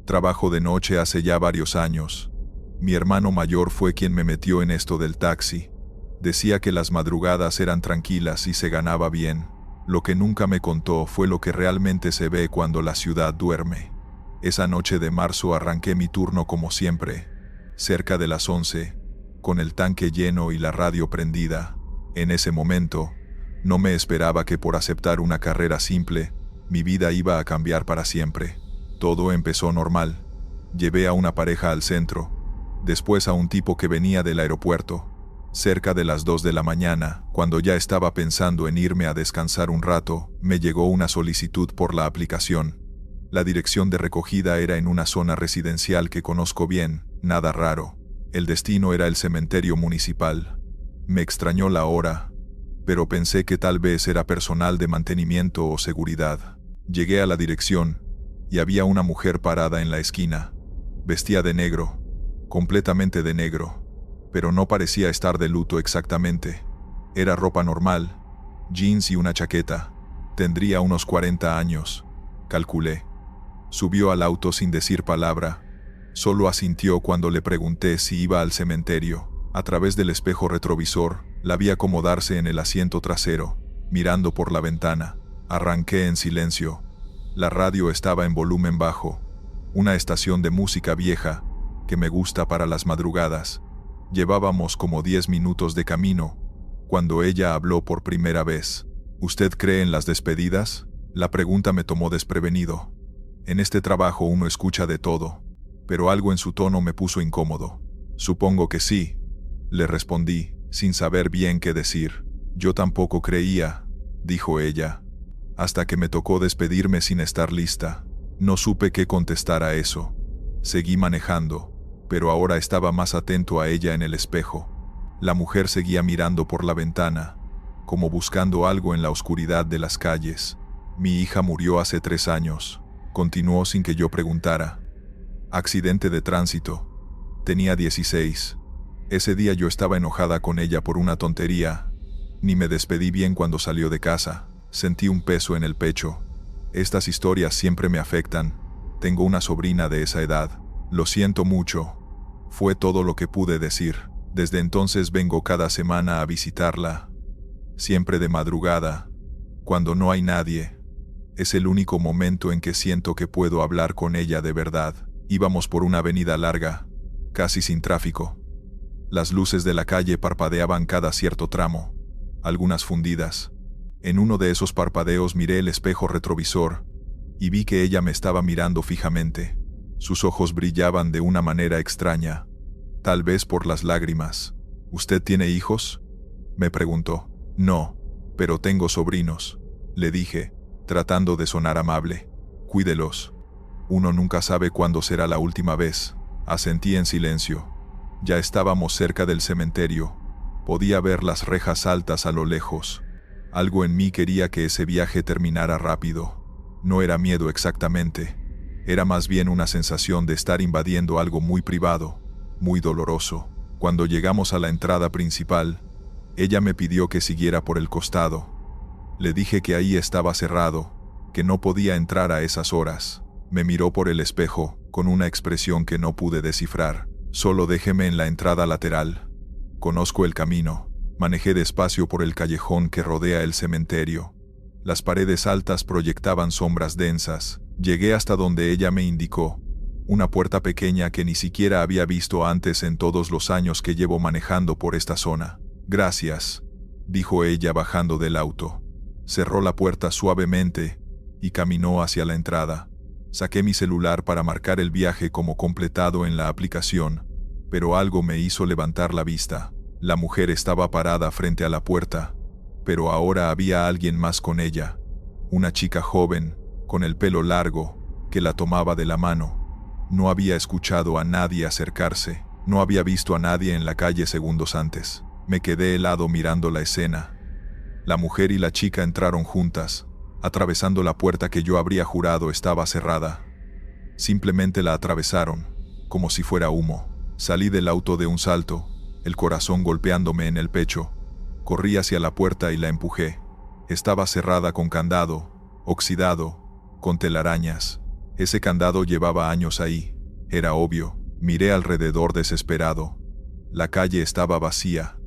Trabajo de noche hace ya varios años. Mi hermano mayor fue quien me metió en esto del taxi. Decía que las madrugadas eran tranquilas y se ganaba bien. Lo que nunca me contó fue lo que realmente se ve cuando la ciudad duerme. Esa noche de marzo arranqué mi turno como siempre, cerca de las 11, con el tanque lleno y la radio prendida. En ese momento, no me esperaba que por aceptar una carrera simple, mi vida iba a cambiar para siempre. Todo empezó normal. Llevé a una pareja al centro, después a un tipo que venía del aeropuerto. Cerca de las 2 de la mañana, cuando ya estaba pensando en irme a descansar un rato, me llegó una solicitud por la aplicación. La dirección de recogida era en una zona residencial que conozco bien, nada raro. El destino era el cementerio municipal. Me extrañó la hora, pero pensé que tal vez era personal de mantenimiento o seguridad. Llegué a la dirección, y había una mujer parada en la esquina. Vestía de negro, completamente de negro, pero no parecía estar de luto exactamente. Era ropa normal, jeans y una chaqueta. Tendría unos 40 años, calculé. Subió al auto sin decir palabra. Solo asintió cuando le pregunté si iba al cementerio. A través del espejo retrovisor, la vi acomodarse en el asiento trasero, mirando por la ventana. Arranqué en silencio. La radio estaba en volumen bajo. Una estación de música vieja, que me gusta para las madrugadas. Llevábamos como 10 minutos de camino, cuando ella habló por primera vez. ¿Usted cree en las despedidas? La pregunta me tomó desprevenido. En este trabajo uno escucha de todo, pero algo en su tono me puso incómodo. Supongo que sí, le respondí, sin saber bien qué decir. Yo tampoco creía, dijo ella, hasta que me tocó despedirme sin estar lista. No supe qué contestar a eso. Seguí manejando, pero ahora estaba más atento a ella en el espejo. La mujer seguía mirando por la ventana, como buscando algo en la oscuridad de las calles. Mi hija murió hace 3 años, continuó sin que yo preguntara. Accidente de tránsito. Tenía 16. Ese día yo estaba enojada con ella por una tontería. Ni me despedí bien cuando salió de casa. Sentí un peso en el pecho. Estas historias siempre me afectan. Tengo una sobrina de esa edad. Lo siento mucho. Fue todo lo que pude decir. Desde entonces vengo cada semana a visitarla. Siempre de madrugada, cuando no hay nadie. Es el único momento en que siento que puedo hablar con ella de verdad. Íbamos por una avenida larga, casi sin tráfico. Las luces de la calle parpadeaban cada cierto tramo, algunas fundidas. En uno de esos parpadeos miré el espejo retrovisor y vi que ella me estaba mirando fijamente. Sus ojos brillaban de una manera extraña, tal vez por las lágrimas. ¿Usted tiene hijos?, me preguntó. No, pero tengo sobrinos, le dije, tratando de sonar amable. Cuídelos. Uno nunca sabe cuándo será la última vez. Asentí en silencio. Ya estábamos cerca del cementerio. Podía ver las rejas altas a lo lejos. Algo en mí quería que ese viaje terminara rápido. No era miedo exactamente. Era más bien una sensación de estar invadiendo algo muy privado, muy doloroso. Cuando llegamos a la entrada principal, ella me pidió que siguiera por el costado. Le dije que ahí estaba cerrado, que no podía entrar a esas horas. Me miró por el espejo, con una expresión que no pude descifrar. Solo déjeme en la entrada lateral. Conozco el camino. Manejé despacio por el callejón que rodea el cementerio. Las paredes altas proyectaban sombras densas. Llegué hasta donde ella me indicó. Una puerta pequeña que ni siquiera había visto antes en todos los años que llevo manejando por esta zona. Gracias, dijo ella bajando del auto. Cerró la puerta suavemente y caminó hacia la entrada. Saqué mi celular para marcar el viaje como completado en la aplicación, pero algo me hizo levantar la vista. La mujer estaba parada frente a la puerta, pero ahora había alguien más con ella. Una chica joven, con el pelo largo, que la tomaba de la mano. No había escuchado a nadie acercarse, no había visto a nadie en la calle segundos antes. Me quedé helado mirando la escena. La mujer y la chica entraron juntas, atravesando la puerta que yo habría jurado estaba cerrada. Simplemente la atravesaron, como si fuera humo. Salí del auto de un salto, el corazón golpeándome en el pecho. Corrí hacia la puerta y la empujé. Estaba cerrada con candado, oxidado, con telarañas. Ese candado llevaba años ahí. Era obvio. Miré alrededor desesperado. La calle estaba vacía.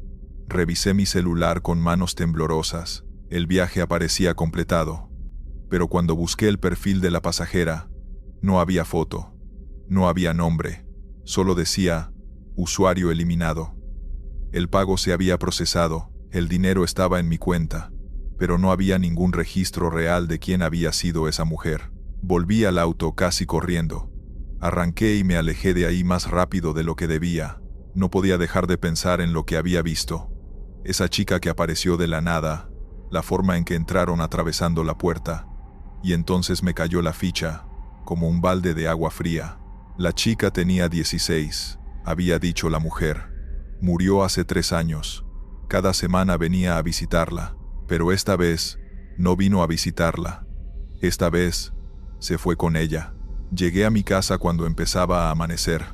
Revisé mi celular con manos temblorosas. El viaje parecía completado. Pero cuando busqué el perfil de la pasajera, no había foto. No había nombre. Solo decía, usuario eliminado. El pago se había procesado, el dinero estaba en mi cuenta, pero no había ningún registro real de quién había sido esa mujer. Volví al auto casi corriendo. Arranqué y me alejé de ahí más rápido de lo que debía. No podía dejar de pensar en lo que había visto. Esa chica que apareció de la nada, la forma en que entraron atravesando la puerta. Y entonces me cayó la ficha, como un balde de agua fría. La chica tenía 16, había dicho la mujer. Murió hace 3 años. Cada semana venía a visitarla, pero esta vez no vino a visitarla. Esta vez se fue con ella. Llegué a mi casa cuando empezaba a amanecer.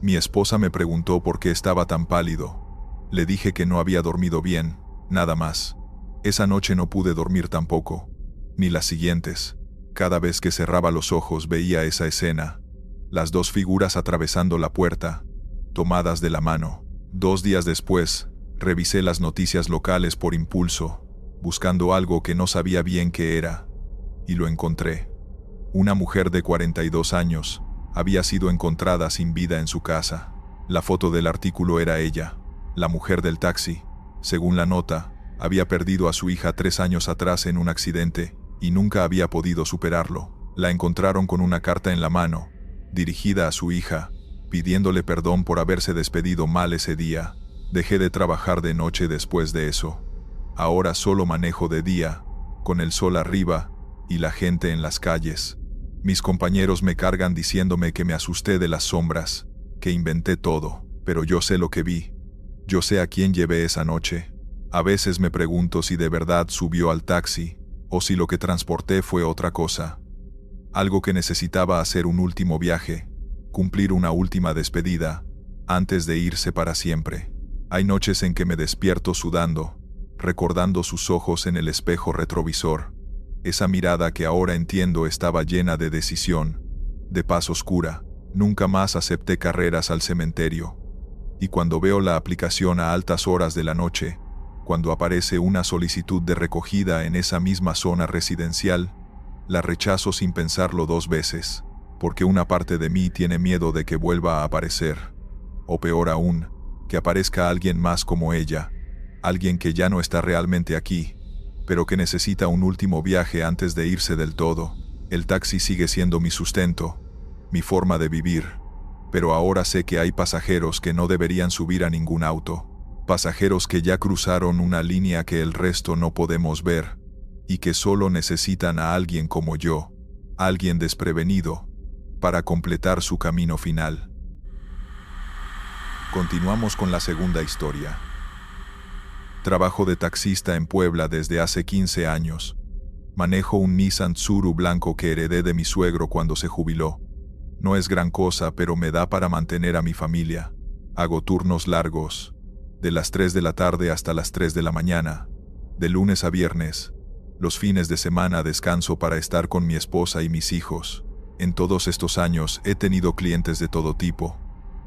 Mi esposa me preguntó por qué estaba tan pálido. Le dije que no había dormido bien, nada más. Esa noche no pude dormir tampoco, ni las siguientes. Cada vez que cerraba los ojos veía esa escena. Las 2 figuras atravesando la puerta, tomadas de la mano. 2 días después, revisé las noticias locales por impulso, buscando algo que no sabía bien qué era, y lo encontré. Una mujer de 42 años había sido encontrada sin vida en su casa. La foto del artículo era ella, la mujer del taxi. Según la nota, había perdido a su hija 3 años atrás en un accidente y nunca había podido superarlo. La encontraron con una carta en la mano, dirigida a su hija, pidiéndole perdón por haberse despedido mal ese día. Dejé de trabajar de noche después de eso. Ahora solo manejo de día, con el sol arriba y la gente en las calles. Mis compañeros me cargan diciéndome que me asusté de las sombras, que inventé todo, pero yo sé lo que vi. Yo sé a quién llevé esa noche. A veces me pregunto si de verdad subió al taxi, o si lo que transporté fue otra cosa. Algo que necesitaba hacer un último viaje, cumplir una última despedida, antes de irse para siempre. Hay noches en que me despierto sudando, recordando sus ojos en el espejo retrovisor. Esa mirada que ahora entiendo estaba llena de decisión, de paz oscura. Nunca más acepté carreras al cementerio. Y cuando veo la aplicación a altas horas de la noche, cuando aparece una solicitud de recogida en esa misma zona residencial, la rechazo sin pensarlo 2 veces, porque una parte de mí tiene miedo de que vuelva a aparecer. O peor aún, que aparezca alguien más como ella, alguien que ya no está realmente aquí, pero que necesita un último viaje antes de irse del todo. El taxi sigue siendo mi sustento, mi forma de vivir, pero ahora sé que hay pasajeros que no deberían subir a ningún auto, pasajeros que ya cruzaron una línea que el resto no podemos ver, y que solo necesitan a alguien como yo, alguien desprevenido, para completar su camino final. Continuamos con la segunda historia. Trabajo de taxista en Puebla desde hace 15 años. Manejo un Nissan Tsuru blanco que heredé de mi suegro cuando se jubiló. No es gran cosa, pero me da para mantener a mi familia. Hago turnos largos, de las 3 de la tarde hasta las 3 de la mañana, de lunes a viernes. Los fines de semana descanso para estar con mi esposa y mis hijos. En todos estos años he tenido clientes de todo tipo.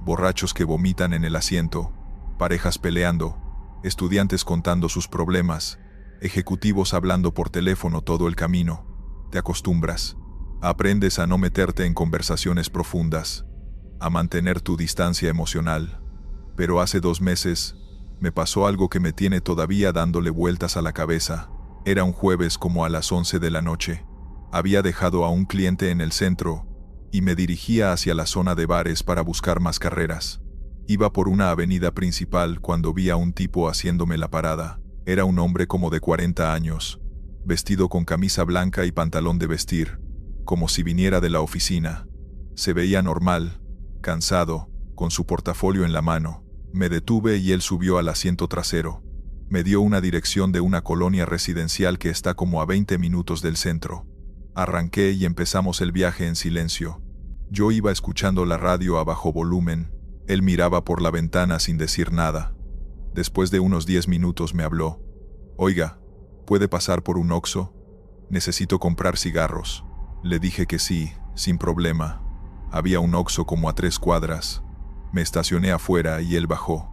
Borrachos que vomitan en el asiento, parejas peleando, estudiantes contando sus problemas, ejecutivos hablando por teléfono todo el camino. Te acostumbras. Aprendes a no meterte en conversaciones profundas, a mantener tu distancia emocional. Pero hace 2 meses, me pasó algo que me tiene todavía dándole vueltas a la cabeza. Era un jueves como a las 11 de la noche. Había dejado a un cliente en el centro y me dirigía hacia la zona de bares para buscar más carreras. Iba por una avenida principal cuando vi a un tipo haciéndome la parada. Era un hombre como de 40 años, vestido con camisa blanca y pantalón de vestir, como si viniera de la oficina. Se veía normal, cansado, con su portafolio en la mano. Me detuve y él subió al asiento trasero. Me dio una dirección de una colonia residencial que está como a 20 minutos del centro. Arranqué y empezamos el viaje en silencio. Yo iba escuchando la radio a bajo volumen. Él miraba por la ventana sin decir nada. Después de unos 10 minutos me habló. «Oiga, ¿puede pasar por un Oxxo? Necesito comprar cigarros». Le dije que sí, Sin problema. Había un Oxxo como a 3 cuadras. Me estacioné afuera y él bajó.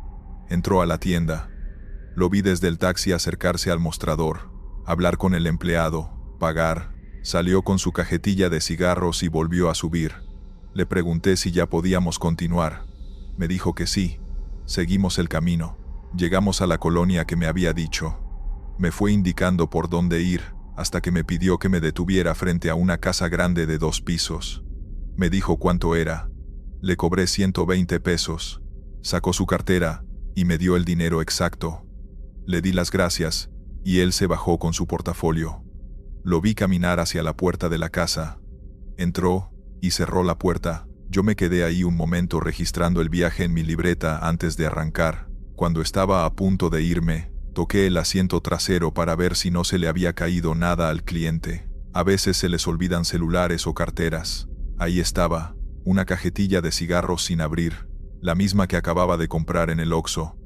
Entró a la tienda. Lo vi desde el taxi acercarse al mostrador, hablar con el empleado, pagar. Salió con su cajetilla de cigarros y volvió a subir. Le pregunté si ya podíamos continuar. Me dijo que sí. Seguimos el camino. Llegamos a la colonia que me había dicho. Me fue indicando por dónde ir, hasta que me pidió que me detuviera frente a una casa grande de 2 pisos. Me dijo cuánto era. Le cobré 120 pesos. Sacó su cartera y me dio el dinero exacto. Le di las gracias y él se bajó con su portafolio. Lo vi caminar hacia la puerta de la casa. Entró y cerró la puerta. Yo me quedé ahí un momento registrando el viaje en mi libreta antes de arrancar. Cuando estaba a punto de irme, toqué el asiento trasero para ver si no se le había caído nada al cliente. A veces se les olvidan celulares o carteras. Ahí estaba, una cajetilla de cigarros sin abrir, la misma que acababa de comprar en el Oxxo.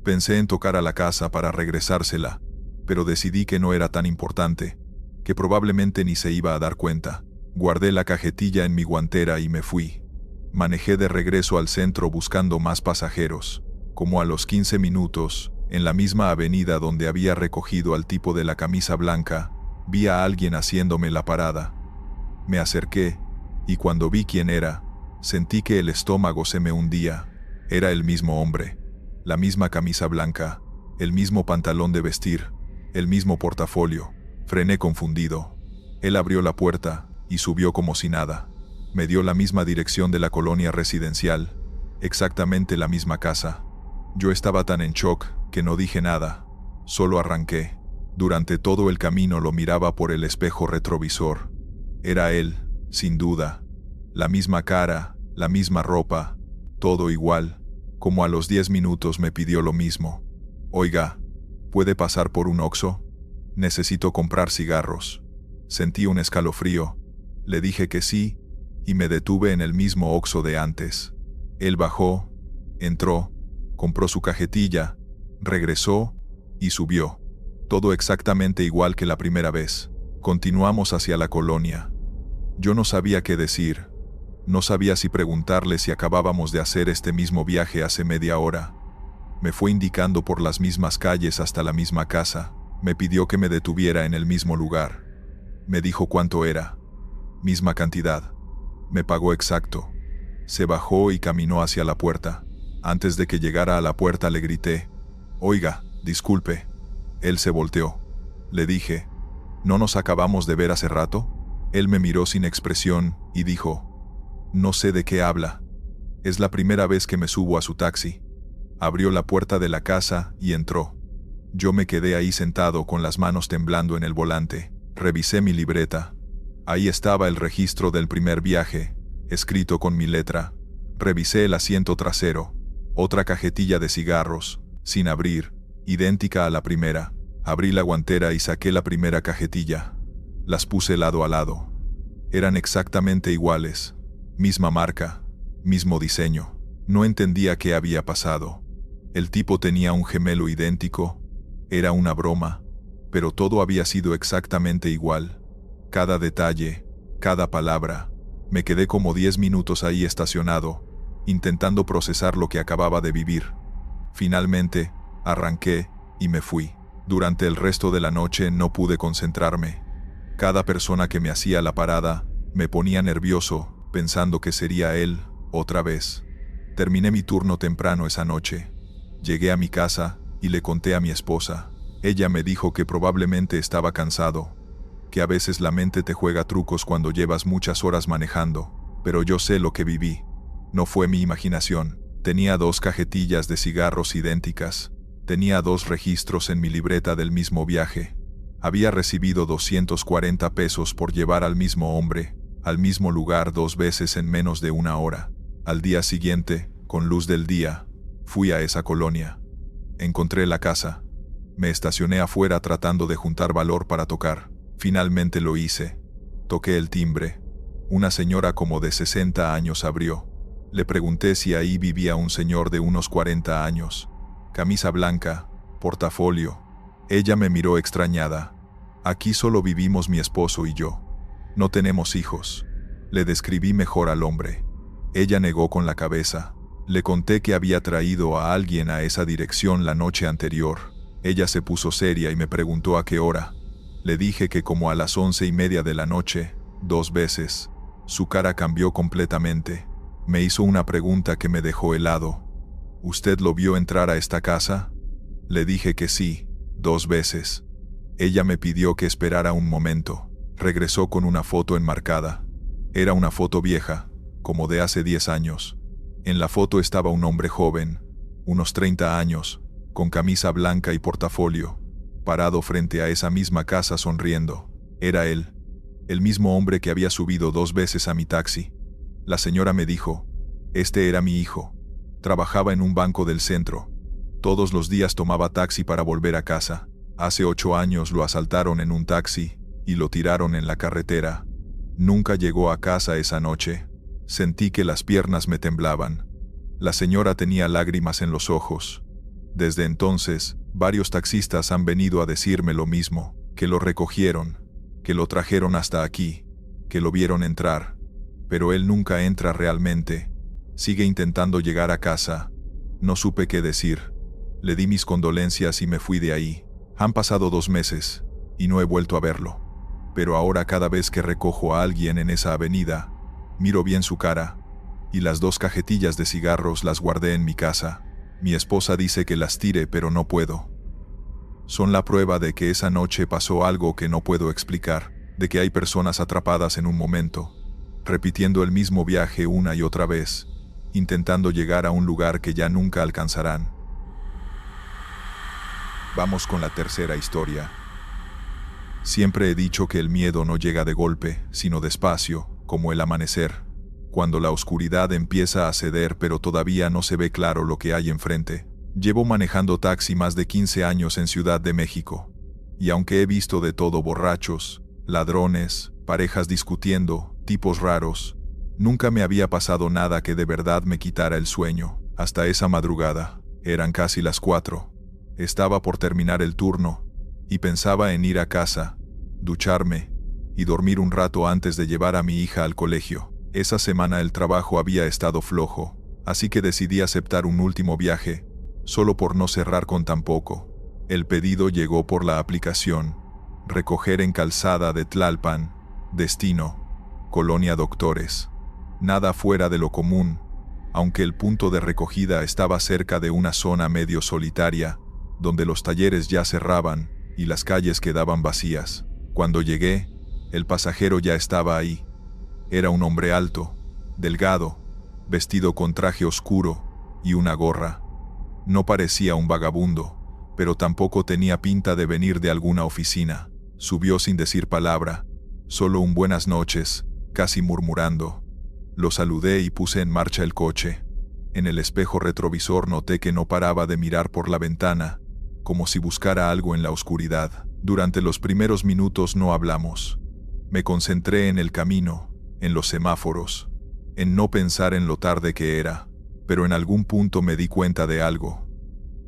Pensé en tocar a la casa para regresársela, pero decidí que no era tan importante, que probablemente ni se iba a dar cuenta. Guardé la cajetilla en mi guantera y me fui. Manejé de regreso al centro buscando más pasajeros. Como a los 15 minutos, en la misma avenida donde había recogido al tipo de la camisa blanca, vi a alguien haciéndome la parada. Me acerqué, y cuando vi quién era, sentí que el estómago se me hundía. Era el mismo hombre, la misma camisa blanca, el mismo pantalón de vestir, el mismo portafolio. Frené confundido. Él abrió la puerta y subió como si nada. Me dio la misma dirección de la colonia residencial, exactamente la misma casa. Yo estaba tan en shock que no dije nada, solo arranqué. Durante todo el camino lo miraba por el espejo retrovisor. Era él, sin duda. La misma cara, la misma ropa, todo igual. Como a los 10 minutos me pidió lo mismo. Oiga, ¿puede pasar por un Oxxo? Necesito comprar cigarros. Sentí un escalofrío. Le dije que sí, y me detuve en el mismo Oxxo de antes. Él bajó, entró, compró su cajetilla, regresó y subió. Todo exactamente igual que la primera vez. Continuamos hacia la colonia. Yo no sabía qué decir. No sabía si preguntarle si acabábamos de hacer este mismo viaje hace media hora. Me fue indicando por las mismas calles hasta la misma casa. Me pidió que me detuviera en el mismo lugar. Me dijo cuánto era. Misma cantidad. Me pagó exacto. Se bajó y caminó hacia la puerta. Antes de que llegara a la puerta le grité: «Oiga, disculpe». Él se volteó. Le dije: «¿No nos acabamos de ver hace rato?». Él me miró sin expresión y dijo: «No sé de qué habla. Es la primera vez que me subo a su taxi». Abrió la puerta de la casa y entró. Yo me quedé ahí sentado con las manos temblando en el volante. Revisé mi libreta. Ahí estaba el registro del primer viaje, escrito con mi letra. Revisé el asiento trasero. Otra cajetilla de cigarros, sin abrir, idéntica a la primera. Abrí la guantera y saqué la primera cajetilla. Las puse lado a lado. Eran exactamente iguales. Misma marca, mismo diseño. No entendía qué había pasado. El tipo tenía un gemelo idéntico. Era una broma, pero todo había sido exactamente igual. Cada detalle, cada palabra. Me quedé como 10 minutos ahí estacionado, intentando procesar lo que acababa de vivir. Finalmente, arranqué y me fui. Durante el resto de la noche no pude concentrarme. Cada persona que me hacía la parada me ponía nervioso, pensando que sería él, otra vez. Terminé mi turno temprano esa noche. Llegué a mi casa y le conté a mi esposa. Ella me dijo que probablemente estaba cansado, que a veces la mente te juega trucos cuando llevas muchas horas manejando, pero yo sé lo que viví. No fue mi imaginación. Tenía 2 cajetillas de cigarros idénticas. Tenía 2 registros en mi libreta del mismo viaje. Había recibido 240 pesos por llevar al mismo hombre, al mismo lugar 2 veces en menos de 1 hora. Al día siguiente, con luz del día, fui a esa colonia. Encontré la casa. Me estacioné afuera tratando de juntar valor para tocar. Finalmente lo hice. Toqué el timbre. Una señora como de 60 años abrió. Le pregunté si ahí vivía un señor de unos 40 años. Camisa blanca, portafolio. Ella me miró extrañada. Aquí solo vivimos mi esposo y yo. No tenemos hijos. Le describí mejor al hombre. Ella negó con la cabeza. Le conté que había traído a alguien a esa dirección la noche anterior. Ella se puso seria y me preguntó a qué hora. Le dije que como a las 11:30 de la noche, 2 veces. Su cara cambió completamente. Me hizo una pregunta que me dejó helado. ¿Usted lo vio entrar a esta casa? Le dije que sí, 2 veces. Ella me pidió que esperara un momento. Regresó con una foto enmarcada. Era una foto vieja, como de hace 10 años. En la foto estaba un hombre joven, unos 30 años, con camisa blanca y portafolio, parado frente a esa misma casa sonriendo. Era él, el mismo hombre que había subido 2 veces a mi taxi. La señora me dijo, este era mi hijo. Trabajaba en un banco del centro. Todos los días tomaba taxi para volver a casa. Hace 8 años lo asaltaron en un taxi y lo tiraron en la carretera. Nunca llegó a casa esa noche. Sentí que las piernas me temblaban. La señora tenía lágrimas en los ojos. Desde entonces, varios taxistas han venido a decirme lo mismo, que lo recogieron, que lo trajeron hasta aquí, que lo vieron entrar. Pero él nunca entra realmente. Sigue intentando llegar a casa. No supe qué decir. Le di mis condolencias y me fui de ahí. Han pasado 2 meses, y no he vuelto a verlo. Pero ahora cada vez que recojo a alguien en esa avenida, miro bien su cara, y las 2 cajetillas de cigarros las guardé en mi casa. Mi esposa dice que las tire, pero no puedo. Son la prueba de que esa noche pasó algo que no puedo explicar, de que hay personas atrapadas en un momento, repitiendo el mismo viaje una y otra vez, intentando llegar a un lugar que ya nunca alcanzarán. Vamos con la tercera historia. Siempre he dicho que el miedo no llega de golpe, sino despacio, como el amanecer, cuando la oscuridad empieza a ceder pero todavía no se ve claro lo que hay enfrente. Llevo manejando taxi más de 15 años en Ciudad de México, y aunque he visto de todo, borrachos, ladrones, parejas discutiendo, tipos raros, nunca me había pasado nada que de verdad me quitara el sueño. Hasta esa madrugada, eran casi las 4. Estaba por terminar el turno, y pensaba en ir a casa, ducharme, y dormir un rato antes de llevar a mi hija al colegio. Esa semana el trabajo había estado flojo, así que decidí aceptar un último viaje, solo por no cerrar con tan poco. El pedido llegó por la aplicación. Recoger en Calzada de Tlalpan, destino, Colonia Doctores. Nada fuera de lo común, aunque el punto de recogida estaba cerca de una zona medio solitaria, donde los talleres ya cerraban y las calles quedaban vacías. Cuando llegué, el pasajero ya estaba ahí. Era un hombre alto, delgado, vestido con traje oscuro y una gorra. No parecía un vagabundo, pero tampoco tenía pinta de venir de alguna oficina. Subió sin decir palabra, solo un buenas noches, casi murmurando. Lo saludé y puse en marcha el coche. En el espejo retrovisor noté que no paraba de mirar por la ventana, como si buscara algo en la oscuridad. Durante los primeros minutos no hablamos. Me concentré en el camino, en los semáforos, en no pensar en lo tarde que era, pero en algún punto me di cuenta de algo.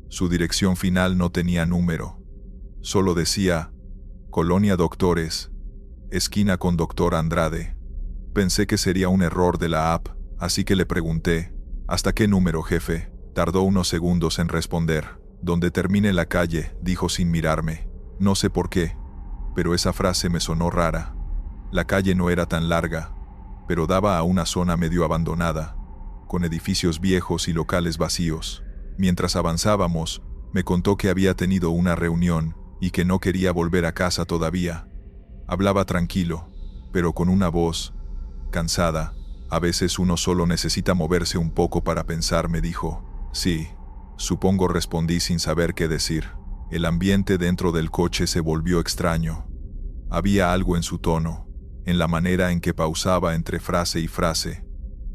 Su dirección final no tenía número. Solo decía, Colonia Doctores, esquina con Doctor Andrade. Pensé que sería un error de la app, así que le pregunté, ¿hasta qué número, jefe? Tardó unos segundos en responder. Donde termine la calle, dijo sin mirarme. No sé por qué, pero esa frase me sonó rara. La calle no era tan larga, pero daba a una zona medio abandonada, con edificios viejos y locales vacíos. Mientras avanzábamos, me contó que había tenido una reunión y que no quería volver a casa todavía. Hablaba tranquilo, pero con una voz cansada. A veces uno solo necesita moverse un poco para pensar, me dijo. Sí, supongo, respondí sin saber qué decir. El ambiente dentro del coche se volvió extraño. Había algo en su tono, en la manera en que pausaba entre frase y frase,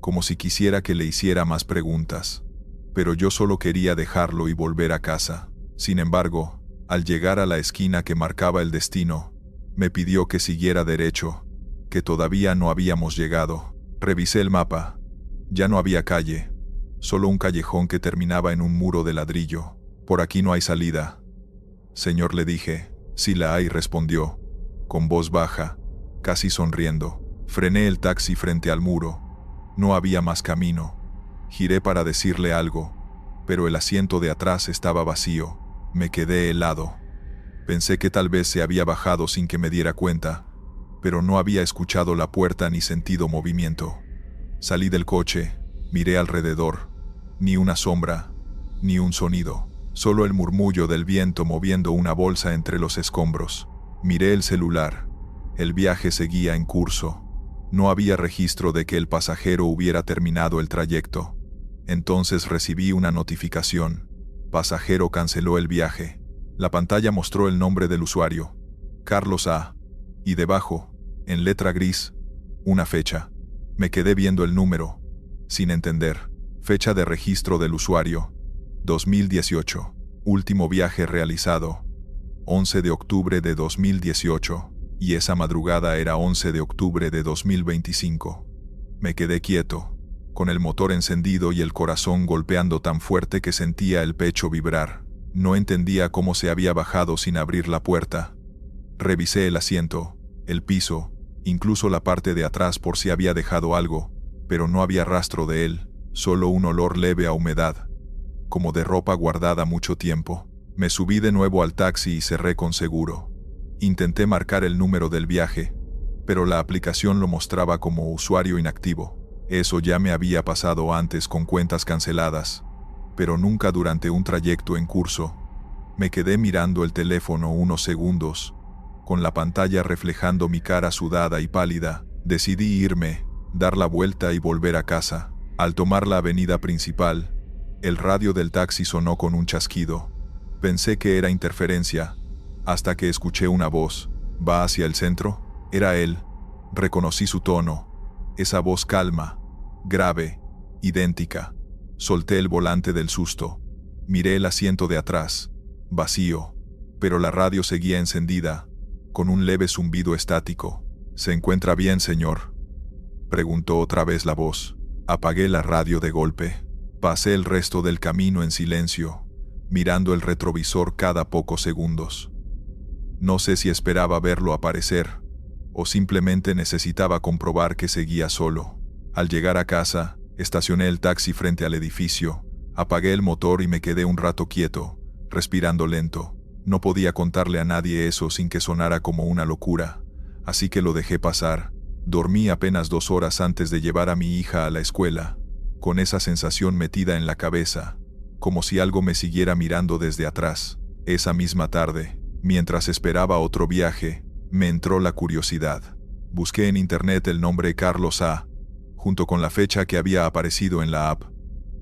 como si quisiera que le hiciera más preguntas. Pero yo solo quería dejarlo y volver a casa. Sin embargo, al llegar a la esquina que marcaba el destino, me pidió que siguiera derecho, que todavía no habíamos llegado. Revisé el mapa. Ya no había calle, solo un callejón que terminaba en un muro de ladrillo. Por aquí no hay salida. Señor, le dije. Sí la hay, respondió, con voz baja, casi sonriendo. Frené el taxi frente al muro. No había más camino. Giré para decirle algo, pero el asiento de atrás estaba vacío. Me quedé helado. Pensé que tal vez se había bajado sin que me diera cuenta, pero no había escuchado la puerta ni sentido movimiento. Salí del coche, miré alrededor. Ni una sombra, ni un sonido. Solo el murmullo del viento moviendo una bolsa entre los escombros. Miré el celular. El viaje seguía en curso. No había registro de que el pasajero hubiera terminado el trayecto. Entonces recibí una notificación. Pasajero canceló el viaje. La pantalla mostró el nombre del usuario, Carlos A. Y debajo, en letra gris, una fecha. Me quedé viendo el número, sin entender. Fecha de registro del usuario, 2018. Último viaje realizado, 11 de octubre de 2018. Y esa madrugada era 11 de octubre de 2025. Me quedé quieto, con el motor encendido y el corazón golpeando tan fuerte que sentía el pecho vibrar. No entendía cómo se había bajado sin abrir la puerta. Revisé el asiento, el piso, incluso la parte de atrás por si había dejado algo, pero no había rastro de él, solo un olor leve a humedad, como de ropa guardada mucho tiempo. Me subí de nuevo al taxi y cerré con seguro. Intenté marcar el número del viaje, pero la aplicación lo mostraba como usuario inactivo. Eso ya me había pasado antes con cuentas canceladas, pero nunca durante un trayecto en curso. Me quedé mirando el teléfono unos segundos, con la pantalla reflejando mi cara sudada y pálida. Decidí irme, dar la vuelta y volver a casa. Al tomar la avenida principal, el radio del taxi sonó con un chasquido. Pensé que era interferencia, hasta que escuché una voz. ¿Va hacia el centro? Era él. Reconocí su tono. Esa voz calma, grave, idéntica. Solté el volante del susto. Miré el asiento de atrás, vacío, pero la radio seguía encendida, con un leve zumbido estático. ¿Se encuentra bien, señor?, preguntó otra vez la voz. Apagué la radio de golpe. Pasé el resto del camino en silencio, mirando el retrovisor cada pocos segundos. No sé si esperaba verlo aparecer, o simplemente necesitaba comprobar que seguía solo. Al llegar a casa, estacioné el taxi frente al edificio, apagué el motor y me quedé un rato quieto, respirando lento. No podía contarle a nadie eso sin que sonara como una locura, así que lo dejé pasar. Dormí apenas 2 horas antes de llevar a mi hija a la escuela, con esa sensación metida en la cabeza, como si algo me siguiera mirando desde atrás. Esa misma tarde, mientras esperaba otro viaje, me entró la curiosidad. Busqué en internet el nombre Carlos A., junto con la fecha que había aparecido en la app.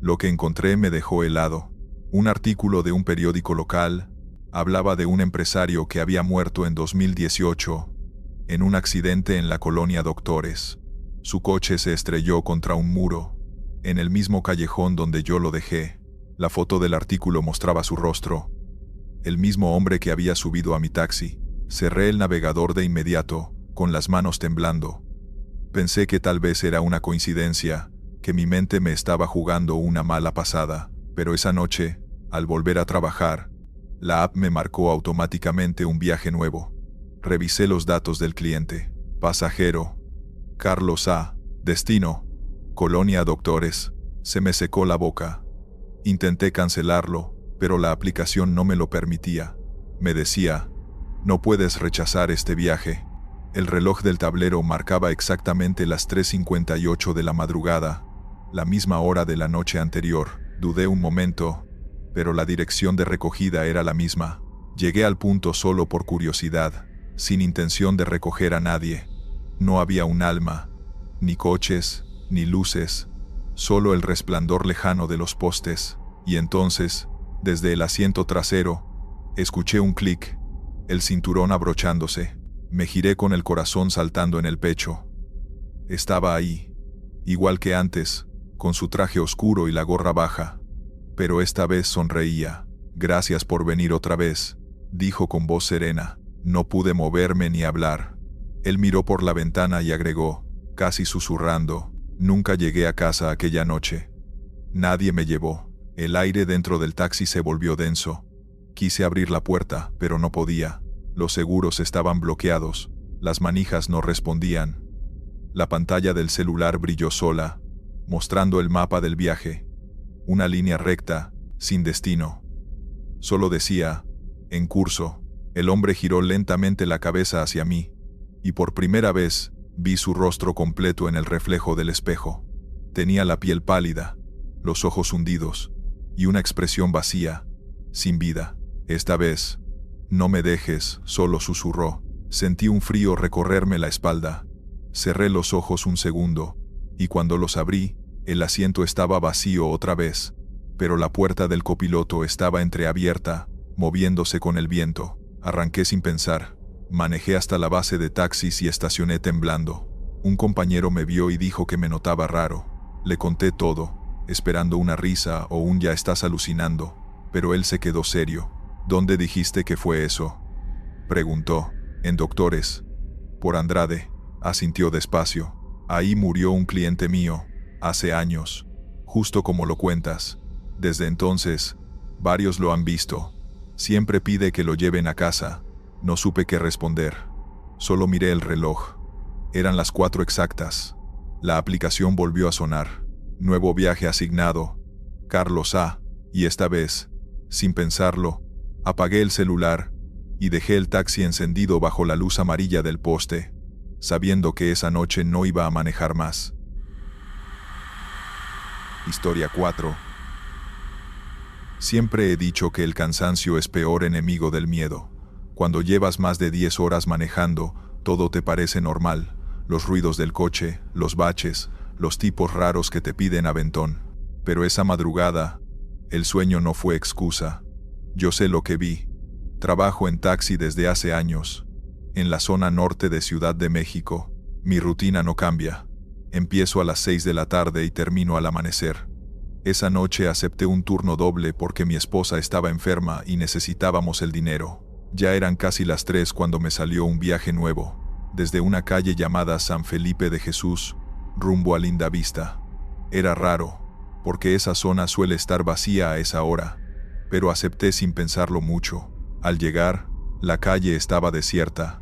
Lo que encontré me dejó helado. Un artículo de un periódico local hablaba de un empresario que había muerto en 2018 en un accidente en la colonia Doctores. Su coche se estrelló contra un muro, en el mismo callejón donde yo lo dejé. La foto del artículo mostraba su rostro, el mismo hombre que había subido a mi taxi. Cerré el navegador de inmediato, con las manos temblando. Pensé que tal vez era una coincidencia, que mi mente me estaba jugando una mala pasada, pero esa noche, al volver a trabajar, la app me marcó automáticamente un viaje nuevo. Revisé los datos del cliente. Pasajero, Carlos A. Destino, Colonia Doctores. Se me secó la boca. Intenté cancelarlo, pero la aplicación no me lo permitía. Me decía, no puedes rechazar este viaje. El reloj del tablero marcaba exactamente las 3:58 de la madrugada, la misma hora de la noche anterior. Dudé un momento, pero la dirección de recogida era la misma. Llegué al punto solo por curiosidad, sin intención de recoger a nadie. No había un alma, ni coches, ni luces, solo el resplandor lejano de los postes. Y entonces, desde el asiento trasero, escuché un clic, el cinturón abrochándose. Me giré con el corazón saltando en el pecho. Estaba ahí, igual que antes, con su traje oscuro y la gorra baja. Pero esta vez sonreía. Gracias por venir otra vez, dijo con voz serena. No pude moverme ni hablar. Él miró por la ventana y agregó, casi susurrando, nunca llegué a casa aquella noche. Nadie me llevó. El aire dentro del taxi se volvió denso. Quise abrir la puerta, pero no podía. Los seguros estaban bloqueados. Las manijas no respondían. La pantalla del celular brilló sola, mostrando el mapa del viaje. Una línea recta, sin destino. Solo decía, en curso. El hombre giró lentamente la cabeza hacia mí, y por primera vez vi su rostro completo en el reflejo del espejo. Tenía la piel pálida, los ojos hundidos, y una expresión vacía, sin vida. Esta vez, no me dejes, solo susurró. Sentí un frío recorrerme la espalda. Cerré los ojos un segundo, y cuando los abrí, el asiento estaba vacío otra vez, pero la puerta del copiloto estaba entreabierta, moviéndose con el viento. Arranqué sin pensar. Manejé hasta la base de taxis y estacioné temblando. Un compañero me vio y dijo que me notaba raro. Le conté todo, esperando una risa o un ya estás alucinando, pero él se quedó serio. ¿Dónde dijiste que fue eso?, preguntó. En Doctores. Por Andrade, asintió despacio. Ahí murió un cliente mío, hace años, justo como lo cuentas. Desde entonces, varios lo han visto. Siempre pide que lo lleven a casa. No supe qué responder. Solo miré el reloj. Eran las 4 exactas. La aplicación volvió a sonar. Nuevo viaje asignado. Carlos A. Y esta vez, sin pensarlo, apagué el celular y dejé el taxi encendido bajo la luz amarilla del poste, sabiendo que esa noche no iba a manejar más. Historia 4. Siempre he dicho que el cansancio es peor enemigo del miedo. Cuando llevas más de 10 horas manejando, todo te parece normal. Los ruidos del coche, los baches, los tipos raros que te piden aventón. Pero esa madrugada, el sueño no fue excusa. Yo sé lo que vi. Trabajo en taxi desde hace años. En la zona norte de Ciudad de México, mi rutina no cambia. Empiezo a las 6 de la tarde y termino al amanecer. Esa noche acepté un turno doble porque mi esposa estaba enferma y necesitábamos el dinero. Ya eran casi las 3 cuando me salió un viaje nuevo, desde una calle llamada San Felipe de Jesús, rumbo a Lindavista. Era raro, porque esa zona suele estar vacía a esa hora, pero acepté sin pensarlo mucho. Al llegar, la calle estaba desierta,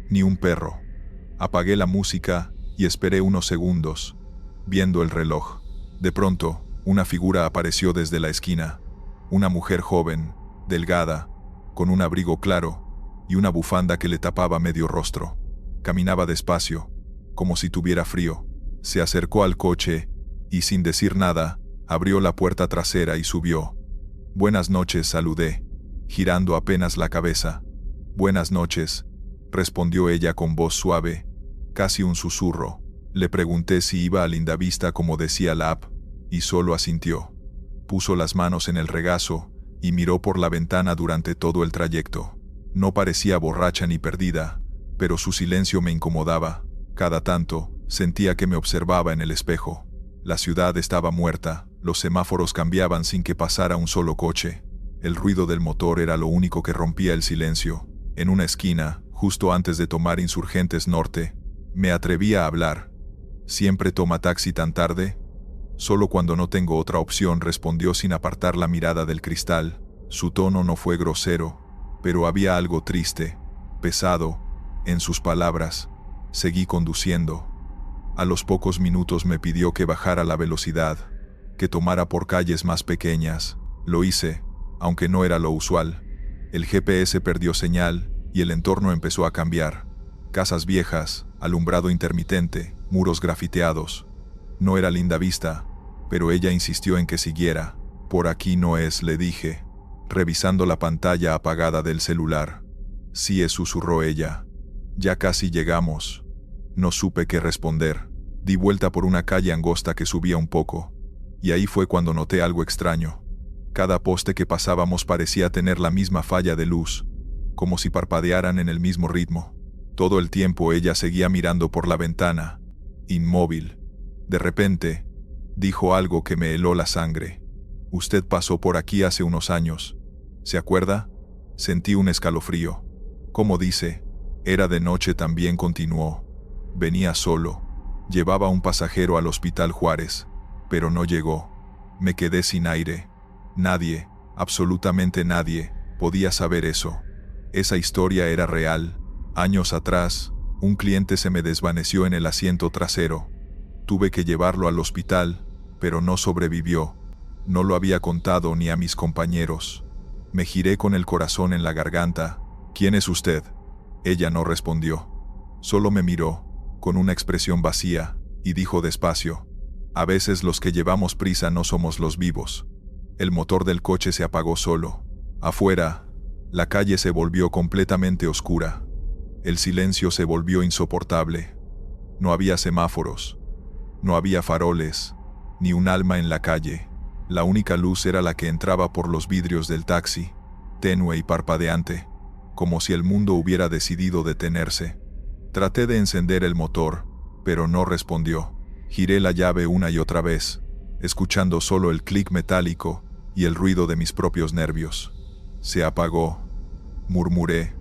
ni un perro. Apagué la música y esperé unos segundos, viendo el reloj. De pronto, una figura apareció desde la esquina. Una mujer joven, delgada, con un abrigo claro y una bufanda que le tapaba medio rostro. Caminaba despacio, como si tuviera frío. Se acercó al coche y, sin decir nada, abrió la puerta trasera y subió. «Buenas noches», saludé, girando apenas la cabeza. «Buenas noches», respondió ella con voz suave, casi un susurro. Le pregunté si iba a Lindavista como decía la app, y solo asintió. Puso las manos en el regazo y miró por la ventana durante todo el trayecto. No parecía borracha ni perdida, pero su silencio me incomodaba. Cada tanto, sentía que me observaba en el espejo. La ciudad estaba muerta, los semáforos cambiaban sin que pasara un solo coche. El ruido del motor era lo único que rompía el silencio. En una esquina, justo antes de tomar Insurgentes Norte, me atreví a hablar. «¿Siempre toma taxi tan tarde?» «Solo cuando no tengo otra opción», respondió sin apartar la mirada del cristal. Su tono no fue grosero, pero había algo triste, pesado, en sus palabras. Seguí conduciendo. A los pocos minutos me pidió que bajara la velocidad, que tomara por calles más pequeñas. Lo hice, aunque no era lo usual. El GPS perdió señal y el entorno empezó a cambiar. Casas viejas, alumbrado intermitente, muros grafiteados. No era Lindavista, pero ella insistió en que siguiera. «Por aquí no es», le dije, revisando la pantalla apagada del celular. «Sí es», susurró ella. «Ya casi llegamos». No supe qué responder. Di vuelta por una calle angosta que subía un poco, y ahí fue cuando noté algo extraño. Cada poste que pasábamos parecía tener la misma falla de luz, como si parpadearan en el mismo ritmo. Todo el tiempo ella seguía mirando por la ventana, inmóvil. De repente, dijo algo que me heló la sangre. «Usted pasó por aquí hace unos años. ¿Se acuerda?» Sentí un escalofrío. «¿Cómo dice?» «Era de noche también», continuó. «Venía solo. Llevaba un pasajero al Hospital Juárez, pero no llegó. Me quedé sin aire. Nadie, absolutamente nadie, podía saber eso. Esa historia era real. Años atrás, Un cliente se me desvaneció en el asiento trasero. Tuve que llevarlo al hospital, pero no sobrevivió. No lo había contado ni a mis compañeros. Me giré con el corazón en la garganta. ¿Quién es usted? Ella no respondió. Solo me miró, con una expresión vacía, y dijo despacio: a veces los que llevamos prisa no somos los vivos. El motor del coche se apagó solo. Afuera, la calle se volvió completamente oscura. El silencio se volvió insoportable. No había semáforos. No había faroles, ni un alma en la calle. La única luz era la que entraba por los vidrios del taxi, tenue y parpadeante, como si el mundo hubiera decidido detenerse. Traté de encender el motor, pero no respondió. Giré la llave una y otra vez, escuchando solo el clic metálico y el ruido de mis propios nervios. Se apagó, murmuré,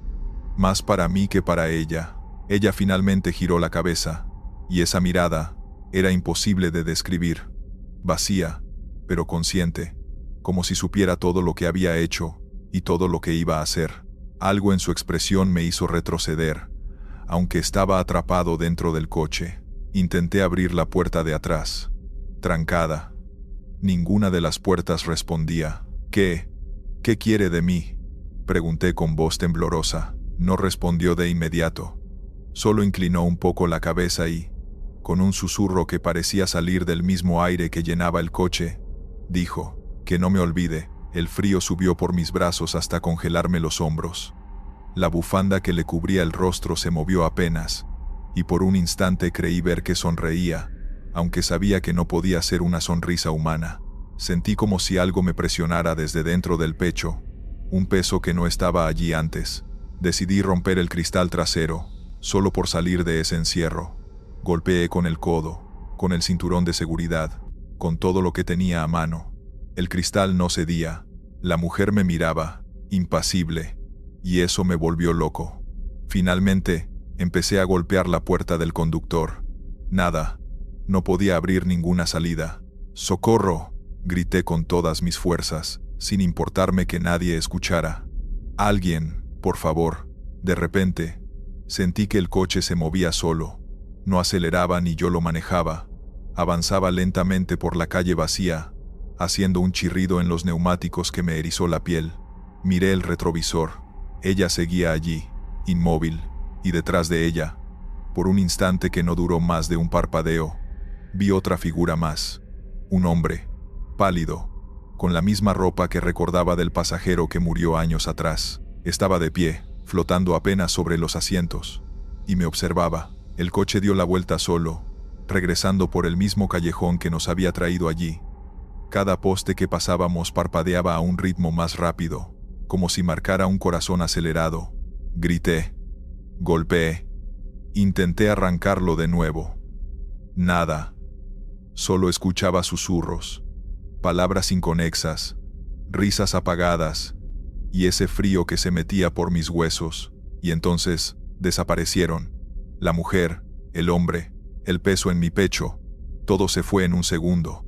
más para mí que para ella. Ella finalmente giró la cabeza, y esa mirada era imposible de describir. Vacía, pero consciente, como si supiera todo lo que había hecho y todo lo que iba a hacer. Algo en su expresión me hizo retroceder, aunque estaba atrapado dentro del coche. Intenté abrir la puerta de atrás. Trancada. Ninguna de las puertas respondía. ¿Qué quiere de mí?, pregunté con voz temblorosa. No respondió de inmediato. Solo inclinó un poco la cabeza y, con un susurro que parecía salir del mismo aire que llenaba el coche, dijo: que no me olvide. El frío subió por mis brazos hasta congelarme los hombros. La bufanda que le cubría el rostro se movió apenas, y por un instante creí ver que sonreía, aunque sabía que no podía ser una sonrisa humana. Sentí como si algo me presionara desde dentro del pecho, un peso que no estaba allí antes. Decidí romper el cristal trasero, solo por salir de ese encierro. Golpeé con el codo, con el cinturón de seguridad, con todo lo que tenía a mano. El cristal no cedía. La mujer me miraba, impasible, y eso me volvió loco. Finalmente, empecé a golpear la puerta del conductor. Nada. No podía abrir ninguna salida. ¡Socorro!, grité con todas mis fuerzas, sin importarme que nadie escuchara. Alguien, por favor. De repente, sentí que el coche se movía solo. No aceleraba ni yo lo manejaba. Avanzaba lentamente por la calle vacía, haciendo un chirrido en los neumáticos que me erizó la piel. Miré el retrovisor. Ella seguía allí, inmóvil, y detrás de ella, por un instante que no duró más de un parpadeo, vi otra figura más. Un hombre, pálido, con la misma ropa que recordaba del pasajero que murió años atrás. Estaba de pie, flotando apenas sobre los asientos, y me observaba. El coche dio la vuelta solo, regresando por el mismo callejón que nos había traído allí. Cada poste que pasábamos parpadeaba a un ritmo más rápido, como si marcara un corazón acelerado. Grité. Golpeé. Intenté arrancarlo de nuevo. Nada. Solo escuchaba susurros, palabras inconexas, risas apagadas, y ese frío que se metía por mis huesos, y entonces desaparecieron. La mujer, el hombre, el peso en mi pecho, todo se fue en un segundo.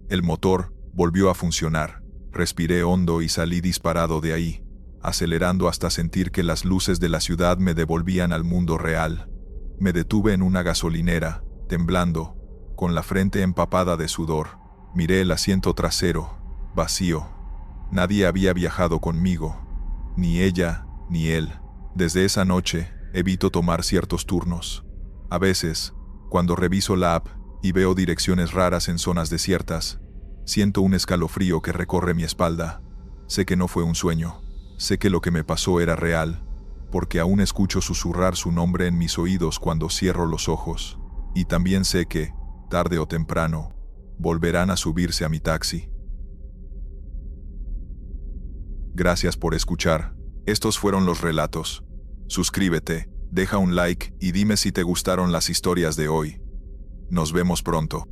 El motor volvió a funcionar. Respiré hondo y salí disparado de ahí, acelerando hasta sentir que las luces de la ciudad me devolvían al mundo real. Me detuve en una gasolinera, temblando, con la frente empapada de sudor. Miré el asiento trasero, vacío. Nadie había viajado conmigo, ni ella, ni él. Desde esa noche, evito tomar ciertos turnos. A veces, cuando reviso la app y veo direcciones raras en zonas desiertas, siento un escalofrío que recorre mi espalda. Sé que no fue un sueño. Sé que lo que me pasó era real, porque aún escucho susurrar su nombre en mis oídos cuando cierro los ojos. Y también sé que, tarde o temprano, volverán a subirse a mi taxi. Gracias por escuchar. Estos fueron los relatos. Suscríbete, deja un like y dime si te gustaron las historias de hoy. Nos vemos pronto.